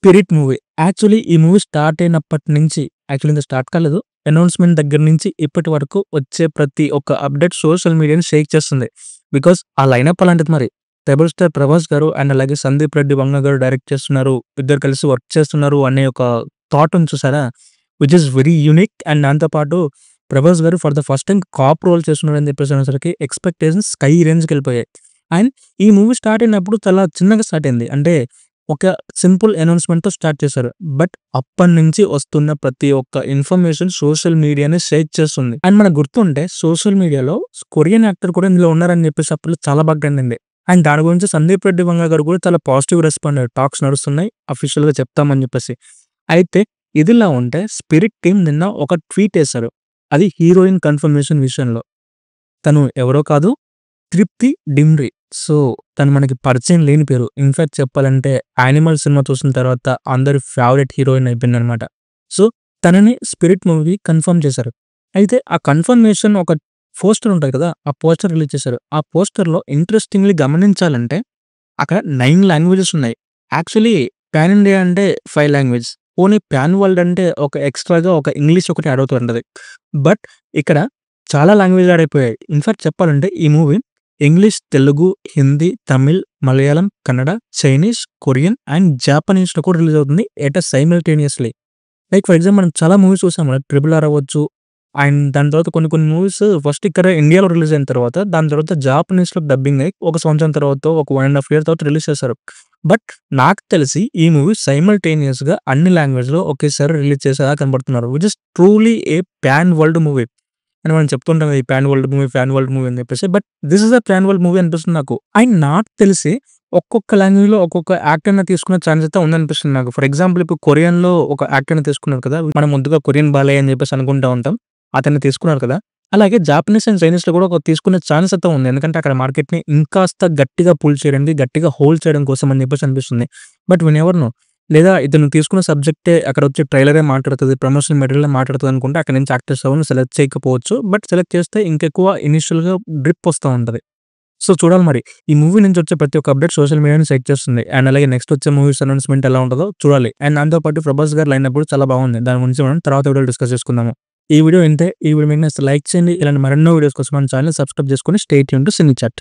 'Spirit' movie. Actually ఈ movie start అయినప్పటి నుంచి ఇంకా స్టార్ట్ కాలేదు. అనౌన్స్‌మెంట్ దగ్గర నుంచి ఇప్పటి వరకు వచ్చే ప్రతి ఒక్క అప్‌డేట్ సోషల్ మీడియాని షేక్ చేస్తుంది. బికాజ్ ఆ లైనప్ అలాంటిది మరి. రెబెల్ స్టార్ 'ప్రభాస్' గారు అండ్ అలాగే 'సందీప్ రెడ్డి వంగ' గారు డైరెక్ట్ చేస్తున్నారు. ఇద్దరు కలిసి వర్క్ చేస్తున్నారు అనే ఒక థాట్ ఉంది చూసారా? Which is very unique. And దాంతో పాటు 'ప్రభాస్' గారు for the first time cop role చేస్తున్నారని చెప్పేసి అనేసరికి ఎక్స్‌పెక్టేషన్స్ స్కై రేంజ్‌కెళ్ళిపోయాయి. అండ్ ఈ మూవీ స్టార్ట్ అయినప్పుడు చాలా చిన్నగా స్టార్ట్ అయింది. అంటే ఒక సింపుల్ అనౌన్స్‌మెంట్‌తో స్టార్ట్ చేశారు. బట్ అప్పటినుంచి వస్తున్న ప్రతి ఒక్క ఇన్ఫర్మేషన్ సోషల్ మీడియాని షేక్ చేస్తుంది. అండ్ మనకు గుర్తుంటే సోషల్ మీడియాలో కొరియన్ యాక్టర్ కూడా ఇందులో ఉన్నారని చెప్పేసి అప్పట్లో చాలా బాగా ట్రెండ్ అయింది. అండ్ దాని గురించి 'సందీప్ రెడ్డి వంగ' గారు కూడా చాలా పాజిటివ్ రెస్పాండ్ అయ్యారు. టాక్స్ నడుస్తున్నాయి. అఫీషియల్‌గా చెప్తామని చెప్పేసి. అయితే ఇదిలా ఉంటే 'స్పిరిట్' టీమ్ నిన్న ఒక ట్వీట్ ఏసారు. అది హీరోయిన్ కన్ఫర్మేషన్ విషయంలో. తను ఎవరో కాదు, తృప్తి డిమ్రీ. సో, తను మనకి పరిచయం లేని పేరు. ఇన్‌ఫాక్ట్ చెప్పాలంటే 'యానిమల్' సినిమా చూసిన తర్వాత అందరి ఫేవరెట్ హీరోయిన్ అయిపోయిందనమాట. సో, తనని 'స్పిరిట్' మూవీ కన్ఫర్మ్ చేశారు. అయితే ఆ కన్ఫర్మేషన్ ఒక పోస్టర్ ఉంటది కదా! ఆ పోస్టర్ రిలీజ్ చేశారు. ఆ పోస్టర్‌లో ఇంట్రెస్టింగ్‌లీ గమనించాలంటే అక్కడ 9 లాంగ్వేజెస్ ఉన్నాయి. యాక్చువల్లీ పాన్ ఇండియా అంటే 5 లాంగ్వేజెస్. పోనీ పాన్ వరల్డ్ అంటే ఒక ఎక్స్‌ట్రాగా ఒక ఇంగ్లీష్ ఒకటి యాడ్ అవుతూ ఉంటది. బట్ ఇక్కడ చాలా లాంగ్వేజ్‌లు యాడ్ అయిపోయాయి. ఇన్‌ఫాక్ట్ చెప్పాలంటే ఈ movie English, Telugu, Hindi, Tamil, Malayalam, Kannada, Chinese, Korean and జాపనీస్‌లో కూడా రిలీజ్ అవుతుంది సైమల్టేనియస్‌లీ. లైక్ ఫర్ ఎగ్జాంపుల్ మనం చాలా మూవీస్ చూసాం కదా! 'ట్రిపుల్ ఆర్' అవ్వచ్చు. అండ్ దాని తర్వాత కొన్ని మూవీస్ ఫస్ట్ ఇక్కడ ఇండియాలో రిలీజ్ అయిన తర్వాత దాని తర్వాత జాపనీస్‌లో డబ్బింగ్ అయ్యి ఒక సంవత్సరం తర్వాత ఒక 1½ ఇయర్ తర్వాత రిలీజ్ చేశారు. బట్ నాకు తెలిసి ఈ మూవీ సైమల్టేనియస్‌గా అన్ని లాంగ్వేజ్‌లో ఒకేసారి రిలీజ్ చేసేలా కనపడుతున్నారు. Which is truly A pan world movie. అని మనం చెప్తుంటాం ఈ పాన్ వరల్డ్ మూవీ అని చెప్పేసి. But this is a pan world movie అనిపిస్తుంది నాకు. అండ్ నాకు తెలిసి ఒక్కొక్క లాంగ్వేజ్‌లో ఒక్కొక్క యాక్టర్‌ని తీసుకునే ఛాన్స్ అయితే ఉందనిపిస్తుంది నాకు. ఫర్ ఎగ్జాంపుల్ ఇప్పుడు కొరియన్‌లో ఒక యాక్టర్‌ని తీసుకున్నారు కదా! మనం ముందుగా కొరియన్ బాలయ్య అని చెప్పేసి అనుకుంటా ఉంటాం. అతన్ని తీసుకున్నారు కదా! అలాగే జాపనీస్ అండ్ చైనీస్‌లో కూడా ఒక తీసుకునే ఛాన్స్ అయితే ఉంది. ఎందుకంటే అక్కడ మార్కెట్‌ని ఇంకాస్త గట్టిగా పుల్ చేయడానికి, గట్టిగా హోల్డ్ చేయడం కోసం అని చెప్పేసి అనిపిస్తుంది. But we never know. లేదా ఇతను తీసుకున్న సబ్జెక్టే అక్కడ వచ్చి ట్రైలరే మాట్లాడుతది. ప్రమోషనల్ మెటీరియలే మాట్లాడుతది అనుకుంటే అక్కడి నుంచి యాక్టర్స్ ఎవరిని సెలెక్ట్ చేయకపోవచ్చు. బట్ సెలెక్ట్ చేస్తే ఇంకెక్కువ ఇనిషియల్‌గా డ్రిప్ వస్తా ఉంటది. సో, చూడాలి మరి. ఈ మూవీ నుంచి వచ్చే ప్రతి ఒక్క అప్‌డేట్ సోషల్ మీడియాని షేక్ చేస్తుంది. అండ్ అలాగే నెక్స్ట్ వచ్చే మూవీస్ అనౌన్స్‌మెంట్ ఎలా ఉంటదో చూడాలి. అండ్ దాంతో పాటు 'ప్రభాస్' గారి లైనప్ కూడా చాలా బాగుంది. దాని గురించి మనం తర్వాత వీడియోలో డిస్కస్ చేసుకుందాము. ఈ వీడియో ఇంతే. ఈ వీడియో మీకు నచ్చితే లైక్ చేయండి. ఇలాంటి మరెన్నో వీడియోస్ కోసం మన ఛానెల్‌ని సబ్స్క్రైబ్ చేసుకొని stay tune to cine chat.